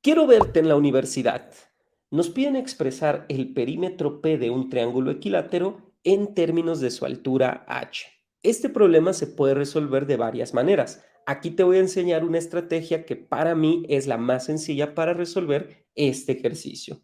Quiero verte en la universidad. Nos piden expresar el perímetro P de un triángulo equilátero en términos de su altura h. Este problema se puede resolver de varias maneras. Aquí te voy a enseñar una estrategia que para mí es la más sencilla para resolver este ejercicio.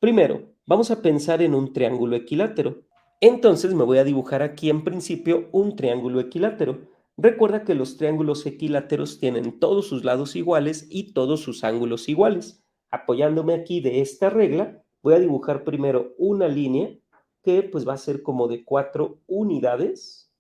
Primero, vamos a pensar en un triángulo equilátero. Entonces me voy a dibujar aquí en principio un triángulo equilátero. Recuerda que los triángulos equiláteros tienen todos sus lados iguales y todos sus ángulos iguales. Apoyándome aquí de esta regla, voy a dibujar primero una línea que pues va a ser como de 4 unidades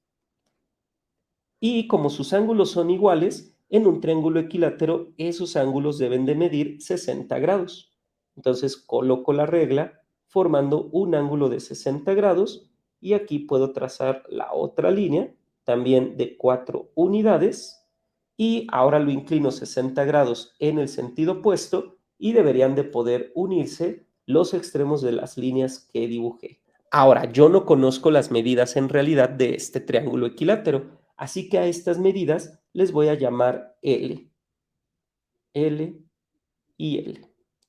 y como sus ángulos son iguales, en un triángulo equilátero esos ángulos deben de medir 60 grados. Entonces coloco la regla formando un ángulo de 60 grados y aquí puedo trazar la otra línea también de 4 unidades y ahora lo inclino 60 grados en el sentido opuesto y deberían de poder unirse los extremos de las líneas que dibujé. Ahora, yo no conozco las medidas en realidad de este triángulo equilátero, así que a estas medidas les voy a llamar L, L y L.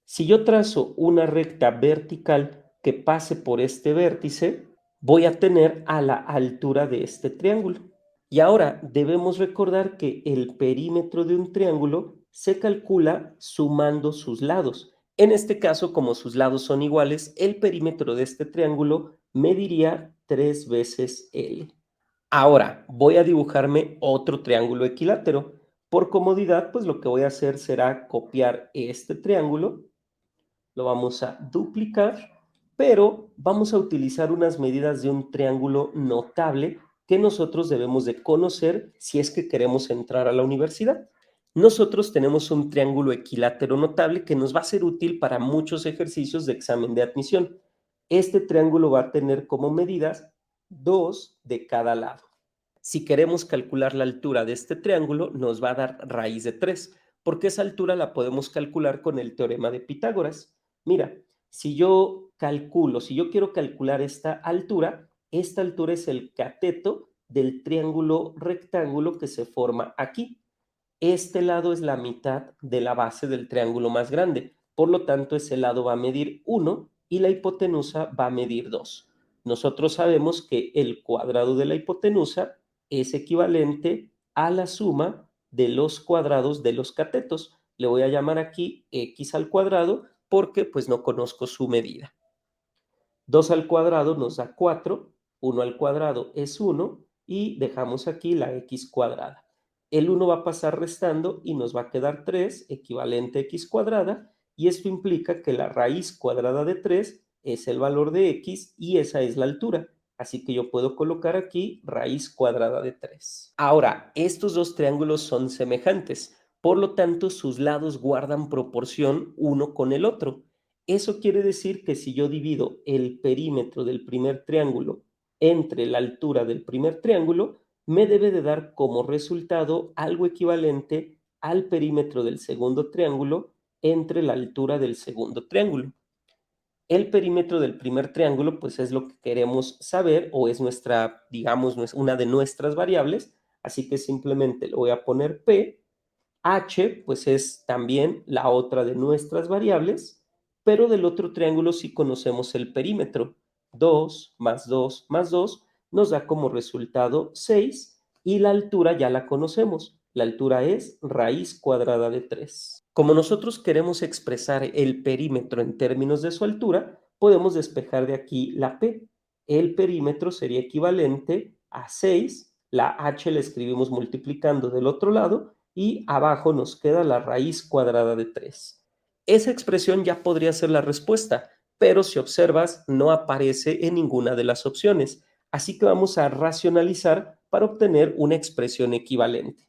Si yo trazo una recta vertical que pase por este vértice, voy a tener a la altura de este triángulo. Y ahora debemos recordar que el perímetro de un triángulo se calcula sumando sus lados. En este caso, como sus lados son iguales, el perímetro de este triángulo mediría 3 veces L. Ahora voy a dibujarme otro triángulo equilátero. Por comodidad, pues lo que voy a hacer será copiar este triángulo, lo vamos a duplicar, pero vamos a utilizar unas medidas de un triángulo notable que nosotros debemos de conocer si es que queremos entrar a la universidad. Nosotros tenemos un triángulo equilátero notable que nos va a ser útil para muchos ejercicios de examen de admisión. Este triángulo va a tener como medidas 2 de cada lado. Si queremos calcular la altura de este triángulo, nos va a dar raíz de 3, porque esa altura la podemos calcular con el teorema de Pitágoras. Mira, si yo quiero calcular esta altura es el cateto del triángulo rectángulo que se forma aquí. Este lado es la mitad de la base del triángulo más grande, por lo tanto ese lado va a medir 1 y la hipotenusa va a medir 2. Nosotros sabemos que el cuadrado de la hipotenusa es equivalente a la suma de los cuadrados de los catetos. Le voy a llamar aquí x al cuadrado porque pues no conozco su medida. 2 al cuadrado nos da 4, 1 al cuadrado es 1 y dejamos aquí la x cuadrada. El 1 va a pasar restando y nos va a quedar 3, equivalente a x cuadrada, y esto implica que la raíz cuadrada de 3 es el valor de x y esa es la altura. Así que yo puedo colocar aquí raíz cuadrada de 3. Ahora, estos dos triángulos son semejantes, por lo tanto sus lados guardan proporción uno con el otro. Eso quiere decir que si yo divido el perímetro del primer triángulo entre la altura del primer triángulo, me debe de dar como resultado algo equivalente al perímetro del segundo triángulo entre la altura del segundo triángulo. El perímetro del primer triángulo, pues es lo que queremos saber o es nuestra, digamos, una de nuestras variables, así que simplemente le voy a poner P. H, pues es también la otra de nuestras variables, pero del otro triángulo sí conocemos el perímetro. 2 más 2 más 2 nos da como resultado 6 y la altura ya la conocemos. La altura es raíz cuadrada de 3. Como nosotros queremos expresar el perímetro en términos de su altura, podemos despejar de aquí la P. El perímetro sería equivalente a 6, la H la escribimos multiplicando del otro lado y abajo nos queda la raíz cuadrada de 3. Esa expresión ya podría ser la respuesta, pero si observas no aparece en ninguna de las opciones, así que vamos a racionalizar para obtener una expresión equivalente.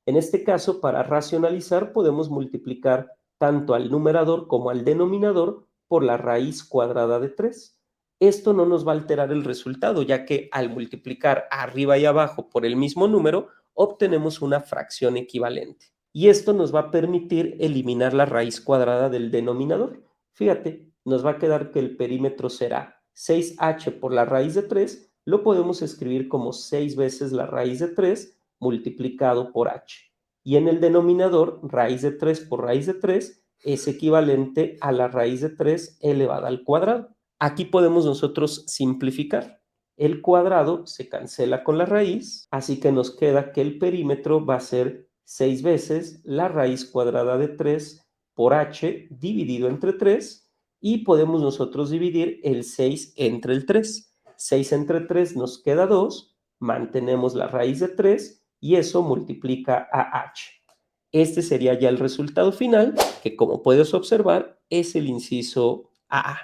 En este caso, para racionalizar podemos multiplicar tanto al numerador como al denominador por la raíz cuadrada de 3. Esto no nos va a alterar el resultado, ya que al multiplicar arriba y abajo por el mismo número, obtenemos una fracción equivalente. Y esto nos va a permitir eliminar la raíz cuadrada del denominador. Fíjate, nos va a quedar que el perímetro será 6h por la raíz de 3, lo podemos escribir como 6 veces la raíz de 3 multiplicado por h. Y en el denominador, raíz de 3 por raíz de 3, es equivalente a la raíz de 3 elevada al cuadrado. Aquí podemos nosotros simplificar. El cuadrado se cancela con la raíz, así que nos queda que el perímetro va a ser 6 veces la raíz cuadrada de 3 por h dividido entre 3, y podemos nosotros dividir el 6 entre el 3. 6 entre 3 nos queda 2, mantenemos la raíz de 3 y eso multiplica a h. Este sería ya el resultado final, que como puedes observar es el inciso A.